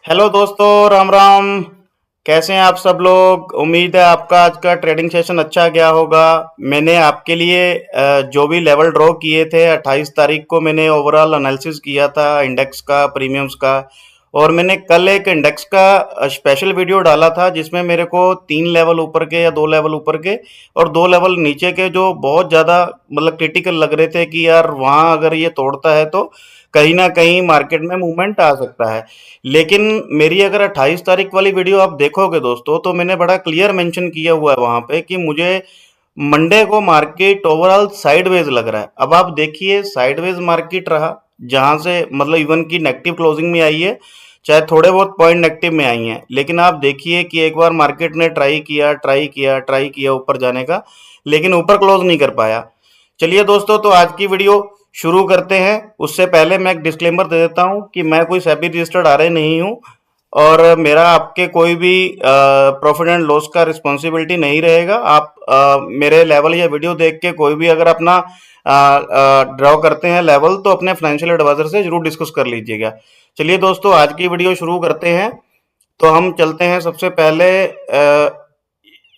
Hello दोस्तों, राम राम। कैसे हैं आप सब लोग? उम्मीद है आपका आज का ट्रेडिंग सेशन अच्छा गया होगा। मैंने आपके लिए जो भी लेवल ड्रॉ किए थे 28 तारीख को मैंने ओवरऑल एनालिसिस किया था इंडेक्स का, प्रीमियम्स का। और मैंने कल एक इंडेक्स का स्पेशल वीडियो डाला था जिसमें मेरे को 3 लेवल ऊपर के या 2 लेवल ऊपर के और 2 लेवल नीचे के जो बहुत ज़्यादा मतलब क्रिटिकल लग रहे थे कि यार वहाँ अगर ये तोड़ता है तो कहीं ना कहीं मार्केट में मूवमेंट आ सकता है। लेकिन मेरी अगर 28 तारीख वाली वीडियो आप देखोगे दोस्तों, तो मैंने बड़ा क्लियर मेंशन किया हुआ है वहां पे कि मुझे मंडे को मार्केट ओवरऑल साइडवेज लग रहा है। अब आप देखिए, साइडवेज मार्केट रहा, जहां से मतलब इवन की नेगेटिव क्लोजिंग में आई है, चाहे थोड़े बहुत पॉइंट नेगेटिव में आई हैं, लेकिन आप देखिए कि एक बार मार्केट ने ट्राई किया ऊपर जाने का, लेकिन ऊपर क्लोज नहीं कर पाया। चलिए दोस्तों, तो आज की वीडियो शुरू करते हैं। उससे पहले मैं एक डिस्क्लेमर दे देता हूं कि मैं कोई सेबी रजिस्टर्ड आरए नहीं हूं और मेरा आपके कोई भी प्रॉफिट एंड लॉस का रिस्पॉन्सिबिलिटी नहीं रहेगा। आप मेरे लेवल या वीडियो देख के कोई भी अगर अपना ड्रॉ करते हैं लेवल, तो अपने फाइनेंशियल एडवाइजर से जरूर डिस्कस कर लीजिएगा। चलिए दोस्तों, आज की वीडियो शुरू करते हैं। तो हम चलते हैं सबसे पहले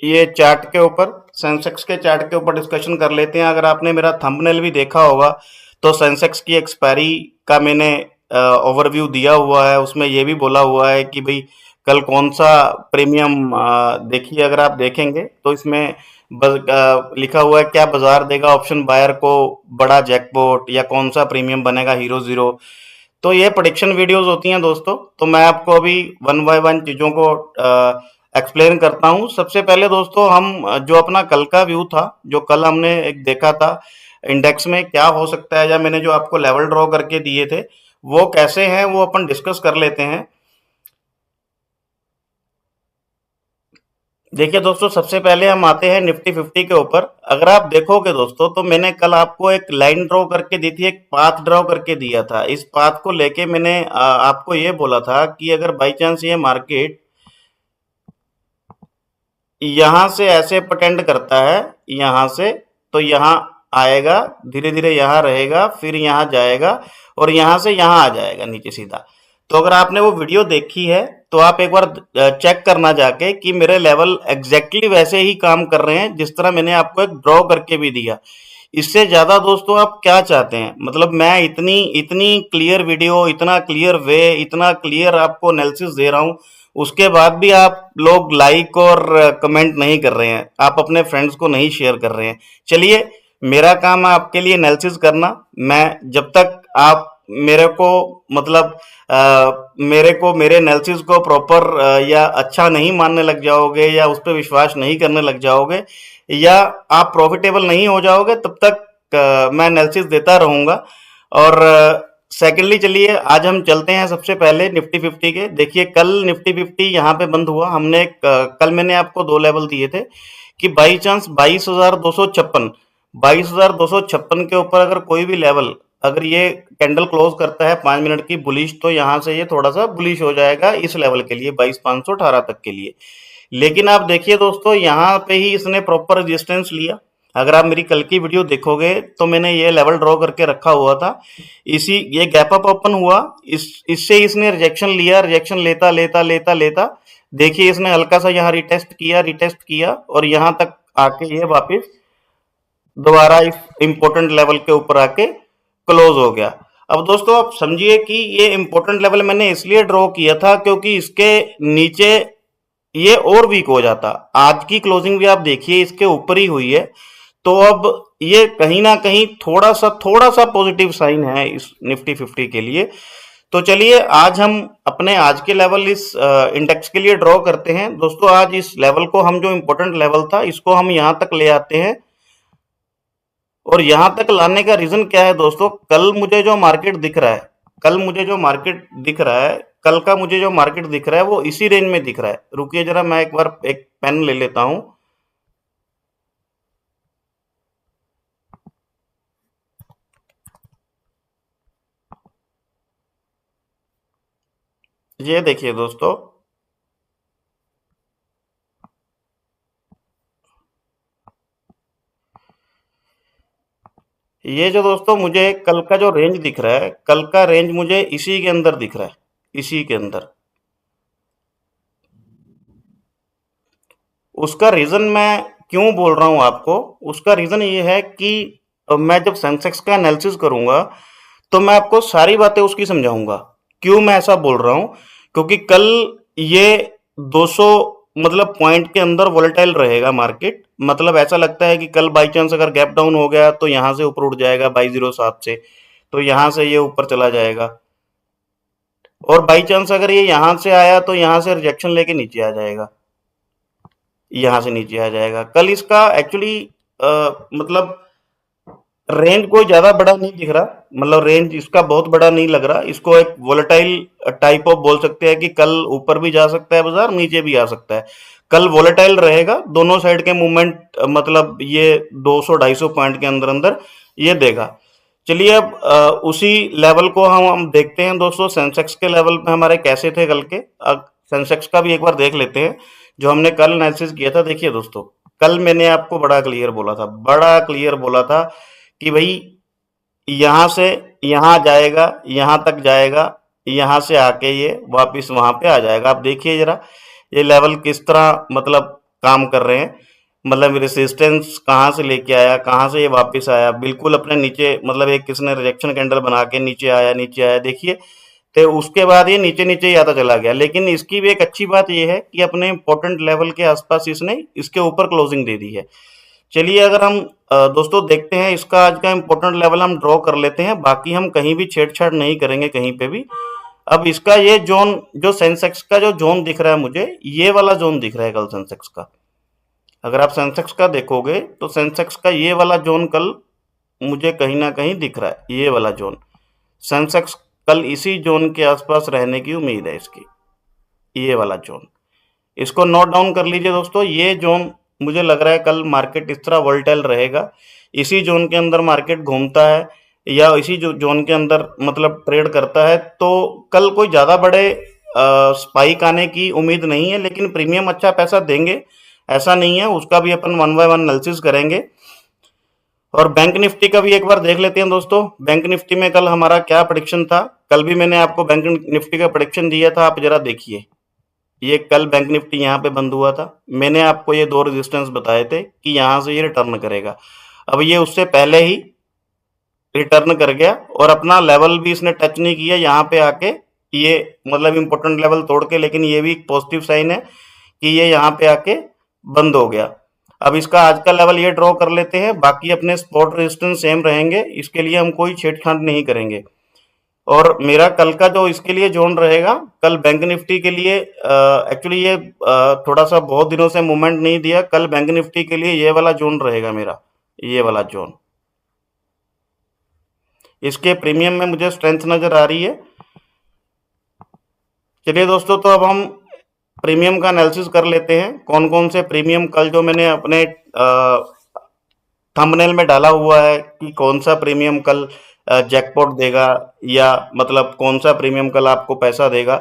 ये चार्ट के ऊपर, सेंसेक्स के चार्ट के ऊपर डिस्कशन कर लेते हैं। अगर आपने मेरा थंबनेल भी देखा होगा, तो सेंसेक्स की एक्सपायरी का मैंने ओवरव्यू दिया हुआ है। उसमें ये भी बोला हुआ है कि भाई कल कौन सा प्रीमियम, देखिए अगर आप देखेंगे तो इसमें लिखा हुआ है क्या बाजार देगा ऑप्शन बायर को बड़ा जैकपॉट, या कौन सा प्रीमियम बनेगा हीरो जीरो। तो ये प्रोडिक्शन वीडियोस होती हैं दोस्तों। तो मैं आपको अभी वन बाय वन चीज़ों को एक्सप्लेन करता हूँ। सबसे पहले दोस्तों, हम जो अपना कल का व्यू था, जो कल हमने एक देखा था इंडेक्स में क्या हो सकता है, या मैंने जो आपको लेवल ड्रॉ करके दिए थे वो कैसे हैं, वो अपन डिस्कस कर लेते हैं। देखिए दोस्तों, सबसे पहले हम आते हैं निफ्टी 50 के ऊपर। अगर आप देखोगे दोस्तों, तो मैंने कल आपको एक लाइन ड्रॉ करके दी थी, एक पाथ ड्रॉ करके दिया था। इस पाथ को लेके मैंने आपको ये बोला था कि अगर बाई चांस ये मार्केट यहाँ से ऐसे पटेंड करता है, यहाँ से, तो यहाँ आएगा, धीरे धीरे यहाँ रहेगा, फिर यहाँ जाएगा और यहाँ से यहाँ आ जाएगा नीचे सीधा। तो अगर आपने वो वीडियो देखी है, तो आप एक बार चेक करना जाके कि मेरे लेवल एग्जैक्टली वैसे ही काम कर रहे हैं जिस तरह मैंने आपको एक ड्रॉ करके भी दिया। इससे ज्यादा दोस्तों आप क्या चाहते हैं? मतलब मैं इतनी इतनी क्लियर वीडियो, इतना क्लियर वे, इतना क्लियर आपको एनालिसिस दे रहा हूं, उसके बाद भी आप लोग लाइक और कमेंट नहीं कर रहे हैं, आप अपने फ्रेंड्स को नहीं शेयर कर रहे हैं। चलिए, मेरा काम है आपके लिए एनालिसिस करना। मैं जब तक आप मेरे को मतलब मेरे को मेरे एनालिसिस को प्रॉपर या अच्छा नहीं मानने लग जाओगे, या उस पर विश्वास नहीं करने लग जाओगे, या आप प्रॉफिटेबल नहीं हो जाओगे, तब तक मैं एनालिसिस देता रहूंगा। और सेकेंडली, चलिए आज हम चलते हैं सबसे पहले निफ्टी 50 के। देखिए, कल निफ्टी 50 यहाँ पे बंद हुआ। हमने कल मैंने आपको 2 लेवल दिए थे कि बाई चांस 22,256 के ऊपर अगर कोई भी लेवल, अगर ये कैंडल क्लोज करता है 5 मिनट की बुलिश, तो यहाँ से ये थोड़ा सा बुलिश हो जाएगा इस लेवल के लिए, 22,518 तक के लिए। लेकिन आप देखिए दोस्तों, यहाँ पे ही इसने प्रॉपर रेजिस्टेंस लिया। अगर आप मेरी कल की वीडियो देखोगे, तो मैंने ये लेवल ड्रॉ करके रखा हुआ था। इसी ये गैप अप ओपन हुआ, इससे इसने रिजेक्शन लिया, रिजेक्शन लेता लेता लेता लेता देखिए इसने हल्का सा यहाँ रिटेस्ट किया और यहाँ तक आके ये वापस दोबारा इस इंपॉर्टेंट लेवल के ऊपर आके क्लोज हो गया। अब दोस्तों आप समझिए कि ये इंपॉर्टेंट लेवल मैंने इसलिए ड्रॉ किया था क्योंकि इसके नीचे ये और वीक हो जाता। आज की क्लोजिंग भी आप देखिए इसके ऊपर ही हुई है। तो अब ये कहीं ना कहीं थोड़ा सा पॉजिटिव साइन है इस निफ्टी 50 के लिए। तो चलिए, आज हम अपने आज के लेवल इस इंडेक्स के लिए ड्रॉ करते हैं दोस्तों। आज इस लेवल को हम, जो इंपॉर्टेंट लेवल था, इसको हम यहां तक ले आते हैं। और यहां तक लाने का रीजन क्या है दोस्तों? कल मुझे जो मार्केट दिख रहा है, कल का मुझे जो मार्केट दिख रहा है वो इसी रेंज में दिख रहा है। रुकिए जरा, मैं एक बार एक पेन ले लेता हूं। ये देखिए दोस्तों, ये जो दोस्तों मुझे कल का जो रेंज दिख रहा है, कल का रेंज मुझे इसी के अंदर दिख रहा है, इसी के अंदर। उसका रीज़न मैं क्यों बोल रहा हूँ आपको, उसका रीज़न ये है कि मैं जब सेंसेक्स का एनालिसिस करूँगा, तो मैं आपको सारी बातें उसकी समझाऊँगा। क्यों मैं ऐसा बोल रहा हूँ? क्योंकि कल ये 200 मतलब पॉइंट के अंदर वोलेटाइल रहेगा मार्केट। मतलब ऐसा लगता है कि कल बाई चांस अगर गैप डाउन हो गया तो यहाँ से ऊपर उठ जाएगा 2207 से, तो यहाँ से ये ऊपर चला जाएगा। और बाई चांस अगर ये यहाँ से आया तो यहाँ से रिजेक्शन लेके नीचे आ जाएगा, यहाँ से नीचे आ जाएगा। कल इसका एक्चुअली मतलब रेंज कोई ज्यादा बड़ा नहीं दिख रहा, मतलब रेंज इसका बहुत बड़ा नहीं लग रहा। इसको एक वोलेटाइल टाइप ऑफ बोल सकते हैं कि कल ऊपर भी जा सकता है बाजार, नीचे भी आ सकता है। कल वोलेटाइल रहेगा, दोनों साइड के मूवमेंट मतलब ये 200-250 पॉइंट के अंदर अंदर ये देगा। चलिए अब उसी लेवल को हम देखते हैं दोस्तों। सेंसेक्स के लेवल पे हमारे कैसे थे कल के, अब सेंसेक्स का भी एक बार देख लेते हैं जो हमने कल एनालिसिस किया था। देखिए दोस्तों, कल मैंने आपको बड़ा क्लियर बोला था कि भाई यहाँ से यहाँ जाएगा, यहाँ तक जाएगा, यहाँ से आके ये वापस वहां पे आ जाएगा। आप देखिए जरा ये लेवल किस तरह मतलब काम कर रहे हैं। मतलब रेसिस्टेंस कहाँ से लेके आया, कहाँ से ये वापस आया, बिल्कुल अपने नीचे, मतलब एक किसने रिजेक्शन कैंडल बना के नीचे आया देखिए। तो उसके बाद ये नीचे नीचे ही आता चला गया। लेकिन इसकी भी एक अच्छी बात ये है कि अपने इंपॉर्टेंट लेवल के आसपास इसने इसके ऊपर क्लोजिंग दे दी है। चलिए अगर हम दोस्तों देखते हैं इसका आज का इम्पोर्टेंट लेवल हम ड्रॉ कर लेते हैं, बाकी हम कहीं भी छेड़छाड़ नहीं करेंगे कहीं पे भी। अब इसका ये जोन जो सेंसेक्स का जो जोन दिख रहा है मुझे, ये वाला जोन दिख रहा है कल सेंसेक्स का। अगर आप सेंसेक्स का देखोगे तो सेंसेक्स का ये वाला जोन कल मुझे कहीं ना कहीं दिख रहा है, ये वाला जोन। सेंसेक्स कल इसी जोन के आसपास रहने की उम्मीद है इसकी, ये वाला जोन। इसको नोट डाउन कर लीजिए दोस्तों। ये जोन मुझे लग रहा है कल मार्केट इस तरह वोलेटाइल रहेगा, इसी जोन के अंदर मार्केट घूमता है या इसी जो जोन के अंदर मतलब ट्रेड करता है। तो कल कोई ज़्यादा बड़े स्पाइक आने की उम्मीद नहीं है, लेकिन प्रीमियम अच्छा पैसा देंगे ऐसा नहीं है, उसका भी अपन वन बाय वन एनालिसिस करेंगे। और बैंक निफ्टी का भी एक बार देख लेते हैं दोस्तों। बैंक निफ्टी में कल हमारा क्या प्रेडिक्शन था, कल भी मैंने आपको बैंक निफ्टी का प्रेडिक्शन दिया था, आप जरा देखिए। ये कल बैंक निफ्टी यहाँ पे बंद हुआ था, मैंने आपको ये दो रेजिस्टेंस बताए थे कि यहाँ से ये रिटर्न करेगा। अब ये उससे पहले ही रिटर्न कर गया और अपना लेवल भी इसने टच नहीं किया यहाँ पे आके, ये मतलब इंपॉर्टेंट लेवल तोड़ के। लेकिन ये भी एक पॉजिटिव साइन है कि ये यहाँ पे आके बंद हो गया। अब इसका आज का लेवल ये ड्रॉ कर लेते हैं, बाकी अपने स्पॉट रेजिस्टेंस सेम रहेंगे, इसके लिए हम कोई छेड़छाड़ नहीं करेंगे। और मेरा कल का जो इसके लिए जोन रहेगा, कल बैंक निफ्टी के लिए एक्चुअली ये थोड़ा सा बहुत दिनों से मूवमेंट नहीं दिया। कल बैंक निफ्टी के लिए ये वाला जोन रहेगा मेरा, ये वाला जोन। इसके प्रीमियम में मुझे स्ट्रेंथ नजर आ रही है। चलिए दोस्तों, तो अब हम प्रीमियम का एनालिसिस कर लेते हैं। कौन कौन से प्रीमियम कल जो मैंने अपने थंबनेल में डाला हुआ है कि कौन सा प्रीमियम कल जैकपॉट देगा, या मतलब कौन सा प्रीमियम कल आपको पैसा देगा।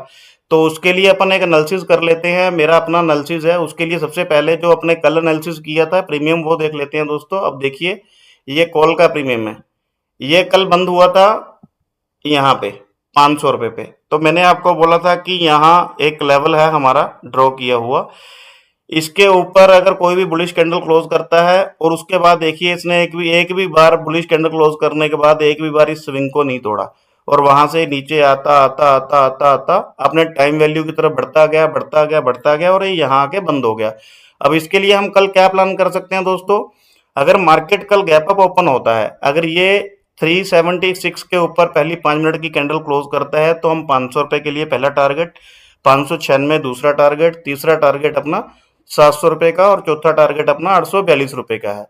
तो उसके लिए अपन एक एनालिसिस कर लेते हैं। मेरा अपना एनालिसिस है, उसके लिए सबसे पहले जो अपने कल एनालिसिस किया था प्रीमियम वो देख लेते हैं दोस्तों। अब देखिए, ये कॉल का प्रीमियम है, ये कल बंद हुआ था यहाँ पे 500 रुपये पे। तो मैंने आपको बोला था कि यहाँ एक लेवल है हमारा ड्रॉ किया हुआ, इसके ऊपर अगर कोई भी बुलिश कैंडल क्लोज करता है और उसके बाद देखिए इसने एक भी बार बुलिश कैंडल क्लोज करने के बाद एक भी बार इस स्विंग को नहीं तोड़ा, और वहां से नीचे आता आता आता आता आता अपने टाइम वैल्यू की तरफ बढ़ता गया बढ़ता गया बढ़ता गया और ये यहाँ आके बंद हो गया। अब इसके लिए हम कल क्या प्लान कर सकते हैं दोस्तों, अगर मार्केट कल गैप अप ओपन होता है, अगर ये 376 के ऊपर पहली 5 मिनट की कैंडल क्लोज करता है, तो हम 500 रुपए के लिए पहला टारगेट, 596 दूसरा टारगेट, तीसरा टारगेट अपना 700 रुपए का, और चौथा टारगेट अपना 842 रुपए का है।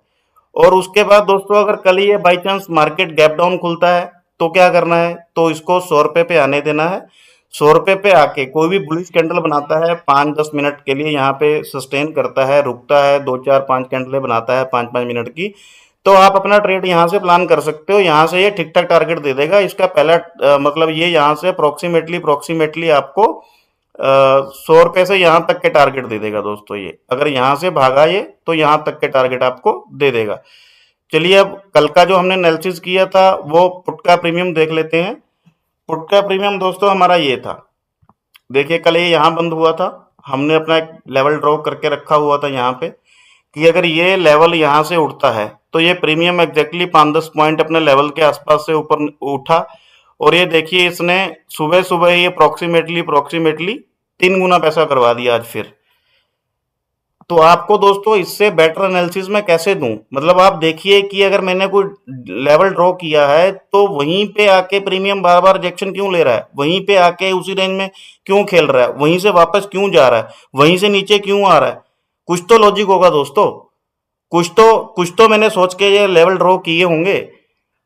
और उसके बाद दोस्तों अगर कल ये by chance market gap down खुलता है तो क्या करना है, तो इसको 100 रुपए पे आने देना है। 100 रुपए पे आके कोई भी बुलिश कैंडल बनाता है 5-10 मिनट के लिए, यहाँ पे सस्टेन करता है, रुकता है, 2-4-5 कैंडलें बनाता है 5-5 मिनट की, तो आप अपना ट्रेड यहाँ से प्लान कर सकते हो। यहाँ से ये ठीक ठाक टारगेट दे देगा। इसका पहला मतलब ये यहाँ से अप्रोक्सीमेटली आपको 100 रुपए से यहाँ तक के टारगेट दे देगा दोस्तों। ये अगर यहाँ से भागा ये तो यहाँ तक के टारगेट आपको दे देगा। चलिए अब कल का जो हमने एनालिसिस किया था वो पुट का प्रीमियम देख लेते हैं। पुट का प्रीमियम दोस्तों हमारा ये था, देखिए कल ये यहाँ बंद हुआ था, हमने अपना एक लेवल ड्रॉ करके रखा हुआ था यहाँ पे कि अगर ये लेवल यहाँ से उठता है तो ये प्रीमियम एग्जैक्टली 5-10 पॉइंट अपने लेवल के आसपास से ऊपर उठा। और ये देखिए इसने सुबह सुबह ही अप्रोक्सीमेटली 3 गुना पैसा करवा दिया आज फिर। तो आपको दोस्तों इससे बेटर एनालिसिस मैं कैसे दूं? मतलब आप देखिए कि अगर मैंने कोई लेवल ड्रॉ किया है तो वहीं पे आके प्रीमियम बार बार रिजेक्शन क्यों ले रहा है, वहीं पे आके उसी रेंज में क्यों खेल रहा है, वहीं से वापस क्यों जा रहा है, वहीं से नीचे क्यों आ रहा है? कुछ तो लॉजिक होगा दोस्तों। कुछ तो मैंने सोच के ये लेवल ड्रॉ किए होंगे।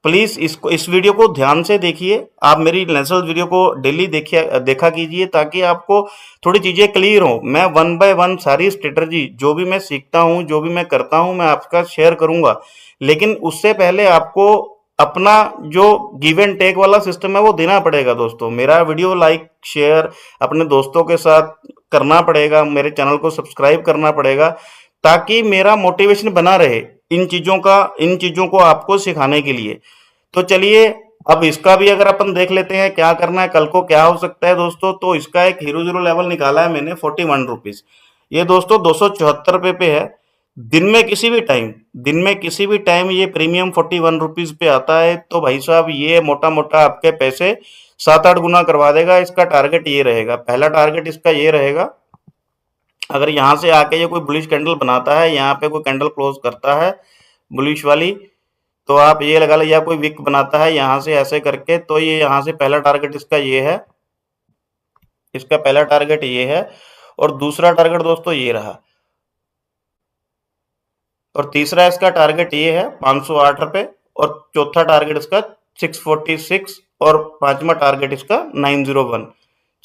प्लीज इसको इस वीडियो को ध्यान से देखिए। आप मेरी नेचुरल वीडियो को डेली देखिए, देखा कीजिए ताकि आपको थोड़ी चीजें क्लियर हो। मैं वन बाय वन सारी स्ट्रेटजी जो भी मैं सीखता हूँ, जो भी मैं करता हूँ, मैं आपका शेयर करूंगा। लेकिन उससे पहले आपको अपना जो गिव एंड टेक वाला सिस्टम है वो देना पड़ेगा दोस्तों। मेरा वीडियो लाइक शेयर अपने दोस्तों के साथ करना पड़ेगा, मेरे चैनल को सब्सक्राइब करना पड़ेगा ताकि मेरा मोटिवेशन बना रहे इन चीजों को आपको सिखाने के लिए। तो चलिए अब इसका भी अगर अपन देख लेते हैं क्या करना है, कल को क्या हो सकता है दोस्तों। तो इसका एक हीरो जीरो लेवल निकाला है मैंने 41 रुपीज। ये दोस्तों 274 पे है। दिन में किसी भी टाइम ये प्रीमियम 41 रुपीज पे आता है तो भाई साहब ये मोटा मोटा आपके पैसे 7-8 गुना करवा देगा। इसका टारगेट ये रहेगा, पहला टारगेट इसका ये रहेगा। अगर यहाँ से आके ये कोई बुलिश कैंडल बनाता है, यहाँ पे कोई कैंडल क्लोज करता है बुलिश वाली, तो आप ये लगा लो, या कोई विक बनाता है यहाँ से ऐसे करके, तो ये यहाँ से पहला टारगेट इसका ये है, इसका पहला टारगेट ये है। और दूसरा टारगेट दोस्तों ये रहा, और तीसरा इसका टारगेट ये है 508 रुपए, और चौथा टारगेट इसका 646, और पांचवा टारगेट इसका 901।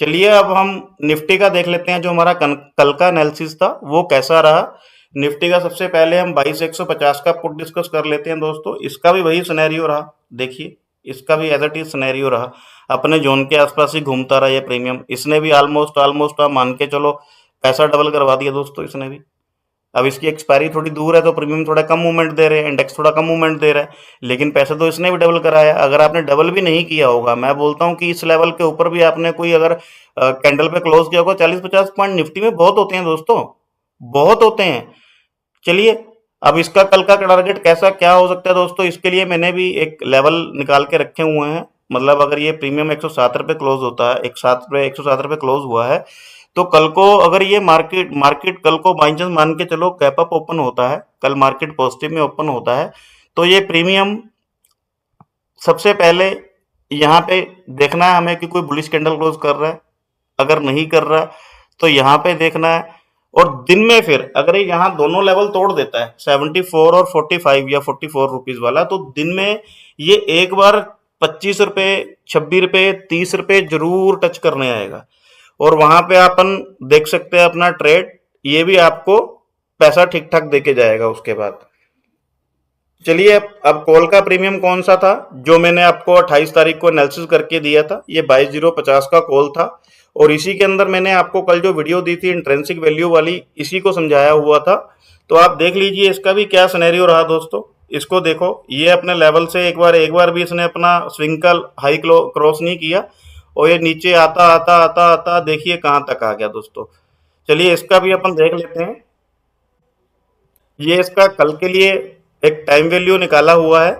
चलिए अब हम निफ्टी का देख लेते हैं, जो हमारा कल का एनालिसिस था वो कैसा रहा। निफ्टी का सबसे पहले हम 22,150 का पुट डिस्कस कर लेते हैं दोस्तों। इसका भी वही सिनेरियो रहा, देखिए इसका भी एज इट इज सिनेरियो रहा, अपने जोन के आसपास ही घूमता रहा ये प्रीमियम। इसने भी ऑलमोस्ट आप मान के चलो पैसा डबल करवा दिया दोस्तों इसने भी। अब इसकी एक्सपायरी थोड़ी दूर है तो प्रीमियम थोड़ा कम मूवमेंट दे रहे हैं, इंडेक्स थोड़ा कम मूवमेंट दे रहा है, लेकिन पैसे तो इसने भी डबल कराया। अगर आपने डबल भी नहीं किया होगा, मैं बोलता हूँ कि इस लेवल के ऊपर भी आपने कोई अगर कैंडल पे क्लोज किया होगा, 40-50 पॉइंट निफ्टी में बहुत होते हैं दोस्तों, बहुत होते हैं। चलिए अब इसका कल का टारगेट कैसा क्या हो सकता है दोस्तों, इसके लिए मैंने भी एक लेवल निकाल के रखे हुए हैं। मतलब अगर ये प्रीमियम 107 रुपये क्लोज होता है, 107 रुपये क्लोज हुआ है, तो कल को अगर ये मार्केट कल को बाई चांस मान के चलो गैप अप ओपन होता है, कल मार्केट पॉजिटिव में ओपन होता है, तो ये प्रीमियम सबसे पहले यहाँ पे देखना है हमें कि कोई बुलिश कैंडल क्लोज कर रहा है। अगर नहीं कर रहा तो यहाँ पे देखना है। और दिन में फिर अगर ये यहाँ दोनों लेवल तोड़ देता है 74 और 45 या 44 रुपीज वाला, तो दिन में ये एक बार 25 रुपए, 26 रुपए, 30 रुपए जरूर टच करने आएगा। और वहां पे अपन देख सकते हैं अपना ट्रेड, ये भी आपको पैसा ठीक ठाक देके जाएगा उसके बाद। चलिए अब कॉल का प्रीमियम कौन सा था जो मैंने आपको 28 तारीख को एनालिसिस करके दिया था, ये 22,050 का कॉल था। और इसी के अंदर मैंने आपको कल जो वीडियो दी थी इंट्रेंसिक वैल्यू वाली, इसी को समझाया हुआ था। तो आप देख लीजिए इसका भी क्या सिनेरियो रहा दोस्तों। इसको देखो, ये अपने लेवल से एक बार भी इसने अपना स्विंग का हाई क्रॉस नहीं किया, और ये नीचे आता आता आता आता देखिए कहाँ तक आ गया दोस्तों। चलिए इसका भी अपन देख लेते हैं। ये इसका कल के लिए एक टाइम वैल्यू निकाला हुआ है।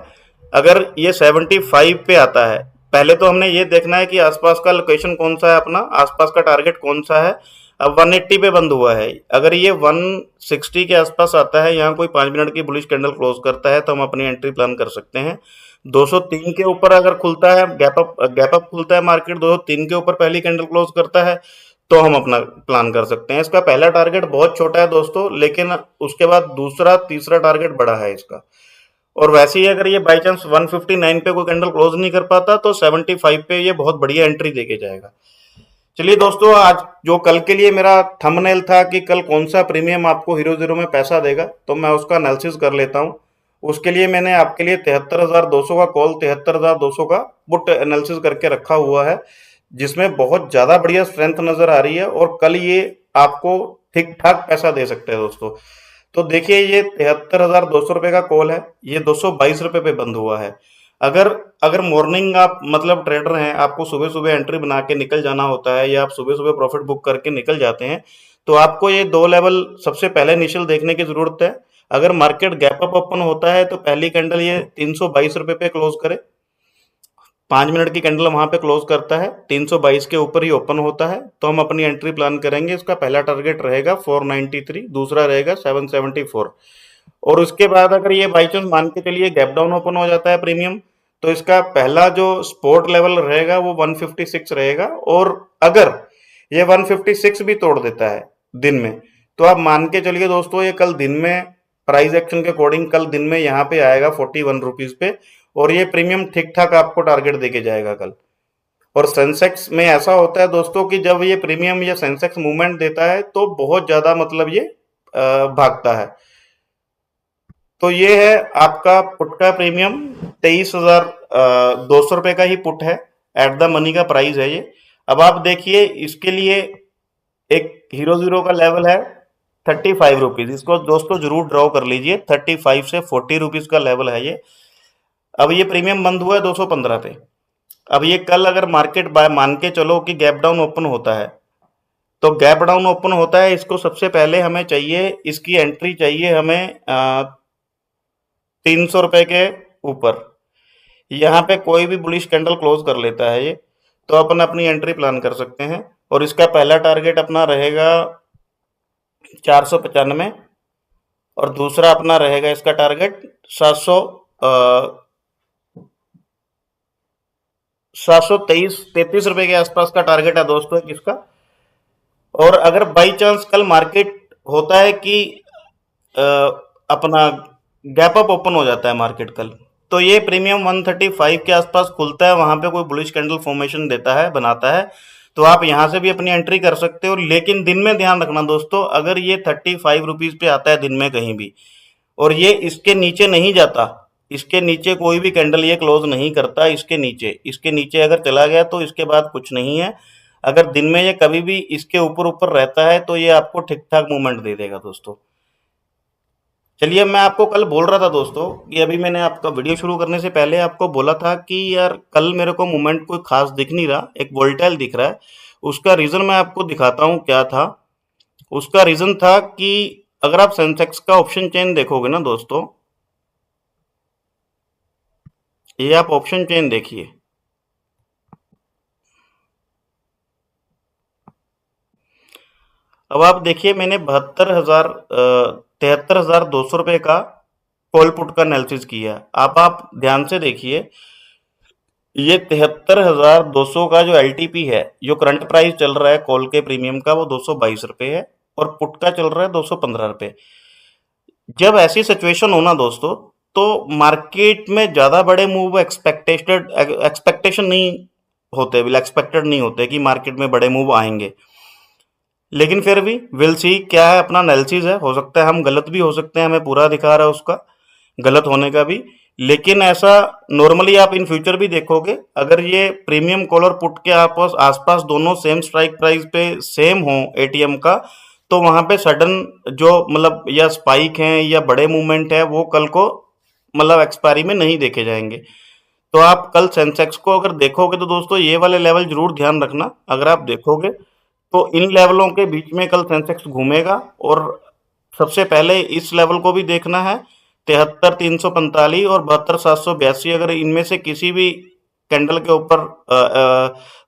अगर ये 75 पे आता है, पहले तो हमने ये देखना है कि आसपास का लोकेशन कौन सा है, अपना आसपास का टारगेट कौन सा है। अब 180 पे बंद हुआ है, अगर ये 160 के आसपास आता है, यहाँ कोई 5 मिनट की बुलिश कैंडल क्लोज करता है, तो हम अपनी एंट्री प्लान कर सकते हैं। 203 के ऊपर अगर खुलता है, गैप अप खुलता है मार्केट, 203 के ऊपर पहली कैंडल क्लोज करता है, तो हम अपना प्लान कर सकते हैं। इसका पहला टारगेट बहुत छोटा है दोस्तों, लेकिन उसके बाद दूसरा तीसरा टारगेट बड़ा है इसका। और वैसे ही अगर ये बाई चांस 159 पे कोई कैंडल क्लोज नहीं कर पाता, तो 75 पे ये बहुत बढ़िया एंट्री देके जाएगा। चलिए दोस्तों, आज जो कल के लिए मेरा थंबनेल था कि कल कौन सा प्रीमियम आपको हीरो जीरो में पैसा देगा, तो मैं उसका एनालिसिस कर लेता हूँ। उसके लिए मैंने आपके लिए 73,200 का कॉल, 73,200 का पुट एनालिसिस करके रखा हुआ है, जिसमें बहुत ज्यादा बढ़िया स्ट्रेंथ नजर आ रही है, और कल ये आपको ठीक ठाक पैसा दे सकते हैं दोस्तों। तो देखिए ये 73,200 रुपए का कॉल है, ये 222 रुपए पे बंद हुआ है। अगर अगर मॉर्निंग आप मतलब ट्रेडर हैं, आपको सुबह सुबह एंट्री बना के निकल जाना होता है, या आप सुबह सुबह प्रॉफिट बुक करके निकल जाते हैं, तो आपको ये 2 लेवल सबसे पहले इनिशियल देखने की ज़रूरत है। अगर मार्केट गैप अप ओपन होता है तो पहली कैंडल ये 322 रुपए पे क्लोज करे। 5 मिनट की कैंडल वहां पे क्लोज करता है, 322 के ऊपर ही ओपन होता है, तो हम अपनी एंट्री प्लान करेंगे। इसका पहला टारगेट रहेगा 493, दूसरा रहेगा 774। और उसके बाद अगर ये बाई चांस मान के चलिए गैप डाउन ओपन हो जाता है प्रीमियम, तो इसका पहला जो सपोर्ट लेवल रहेगा वो 156 रहेगा। और अगर ये 156 भी तोड़ देता है दिन में, तो आप मान के चलिए दोस्तों ये कल दिन में प्राइस एक्शन के अकॉर्डिंग कल दिन में यहाँ पे आएगा 41 रुपीज पे, और ये प्रीमियम ठीक ठाक आपको टारगेट देके जाएगा कल। और सेंसेक्स में ऐसा होता है दोस्तों कि जब ये प्रीमियम या सेंसेक्स मूवमेंट देता है तो बहुत ज्यादा मतलब ये भागता है। तो ये है आपका पुट का प्रीमियम, 23,200 रुपए का ही पुट है, एट द मनी का प्राइस है ये। अब आप देखिए इसके लिए एक हीरो जीरो का लेवल है 35 रुपीज, इसको दोस्तों जरूर ड्रॉ कर लीजिए। 35 से 40 रुपीज का लेवल है ये। अब ये प्रीमियम बंद हुआ है 215 पे। अब ये कल अगर मार्केट बाय मान के चलो कि गैप डाउन ओपन होता है, तो गैप डाउन ओपन होता है, इसको सबसे पहले हमें चाहिए, इसकी एंट्री चाहिए हमें 300 रुपए के ऊपर। यहाँ पे कोई भी बुलिश कैंडल क्लोज कर लेता है ये, तो अपन अपनी एंट्री प्लान कर सकते हैं। और इसका पहला टारगेट अपना रहेगा 495, और दूसरा अपना रहेगा इसका टारगेट 733 रुपए के आसपास का टारगेट है दोस्तों इसका। और अगर बाई चांस कल मार्केट होता है कि अ, अपना गैप अप ओपन हो जाता है मार्केट कल, तो ये प्रीमियम 135 के आसपास खुलता है, वहां पे कोई बुलिश कैंडल फॉर्मेशन देता है, बनाता है, तो आप यहां से भी अपनी एंट्री कर सकते हो। लेकिन दिन में ध्यान रखना दोस्तों, अगर ये 35 रुपीज पे आता है दिन में कहीं भी, और ये इसके नीचे नहीं जाता, इसके नीचे कोई भी कैंडल ये क्लोज नहीं करता, इसके नीचे अगर चला गया तो इसके बाद कुछ नहीं है। अगर दिन में ये कभी भी इसके ऊपर ऊपर रहता है तो ये आपको ठीक ठाक मूवमेंट दे देगा दोस्तों। चलिए, मैं आपको कल बोल रहा था दोस्तों कि अभी मैंने आपका वीडियो शुरू करने से पहले आपको बोला था कि यार कल मेरे को मूवमेंट कोई खास दिख नहीं रहा, एक वोल्टाइल दिख रहा है। उसका रीजन मैं आपको दिखाता हूँ क्या था। उसका रीजन था कि अगर आप सेंसेक्स का ऑप्शन चेन देखोगे ना दोस्तों, ये आप ऑप्शन चेन देखिए, अब आप देखिए मैंने 73,200 रुपए का कॉल पुट का एनालिसिस किया। अब आप ध्यान से देखिए, ये 73,200 का जो एलटीपी है, जो करंट प्राइस चल रहा है कॉल के प्रीमियम का, वो 222 रुपए है, और पुट का चल रहा है 215 रुपए। जब ऐसी सिचुएशन हो ना दोस्तों, तो मार्केट में ज्यादा बड़े मूव एक्सपेक्टेशन नहीं होते, विल एक्सपेक्टेड नहीं होते कि मार्केट में बड़े मूव आएंगे। लेकिन फिर भी विल सी, क्या है, अपना एनालिसिस है, हो सकता है हम गलत भी हो सकते हैं, हमें पूरा दिखा रहा है उसका गलत होने का भी। लेकिन ऐसा नॉर्मली आप इन फ्यूचर भी देखोगे, अगर ये प्रीमियम कॉल और पुट के आपस आसपास दोनों सेम स्ट्राइक प्राइस पे सेम हो एटीएम का, तो वहां पे सडन जो मतलब या स्पाइक है या बड़े मूवमेंट है वो कल को मतलब एक्सपायरी में नहीं देखे जाएंगे। तो आप कल सेंसेक्स को अगर देखोगे तो दोस्तों ये वाले लेवल जरूर ध्यान रखना। अगर आप देखोगे तो इन लेवलों के बीच में कल सेंसेक्स घूमेगा, और सबसे पहले इस लेवल को भी देखना है, 73,345 और 72,782। अगर इनमें से किसी भी कैंडल के ऊपर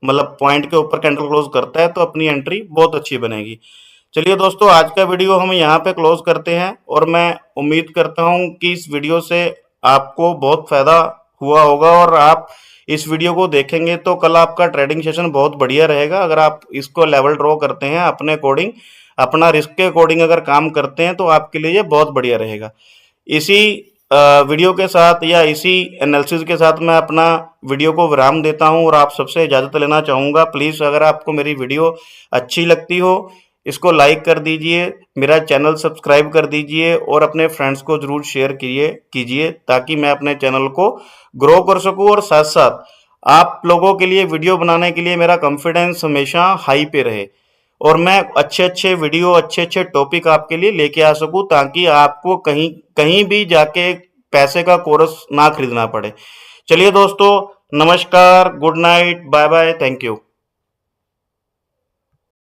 मतलब पॉइंट के ऊपर कैंडल क्लोज करता है तो अपनी एंट्री बहुत अच्छी बनेगी। चलिए दोस्तों, आज का वीडियो हम यहाँ पे क्लोज करते हैं, और मैं उम्मीद करता हूँ कि इस वीडियो से आपको बहुत फायदा हुआ होगा, और आप इस वीडियो को देखेंगे तो कल आपका ट्रेडिंग सेशन बहुत बढ़िया रहेगा। अगर आप इसको लेवल ड्रॉ करते हैं अपने अकॉर्डिंग, अपना रिस्क के अकॉर्डिंग अगर काम करते हैं, तो आपके लिए ये बहुत बढ़िया रहेगा। इसी वीडियो के साथ या इसी एनालिसिस के साथ मैं अपना वीडियो को विराम देता हूं, और आप सबसे इजाजत लेना चाहूंगा। प्लीज अगर आपको मेरी वीडियो अच्छी लगती हो, इसको लाइक कर दीजिए, मेरा चैनल सब्सक्राइब कर दीजिए, और अपने फ्रेंड्स को जरूर शेयर कीजिए ताकि मैं अपने चैनल को ग्रो कर सकूं, और साथ साथ आप लोगों के लिए वीडियो बनाने के लिए मेरा कॉन्फिडेंस हमेशा हाई पे रहे, और मैं अच्छे अच्छे वीडियो, अच्छे अच्छे टॉपिक आपके लिए लेके आ सकूं, ताकि आपको कहीं कहीं भी जाके पैसे का कोर्स ना खरीदना पड़े। चलिए दोस्तों, नमस्कार, good night, bye bye, thank you.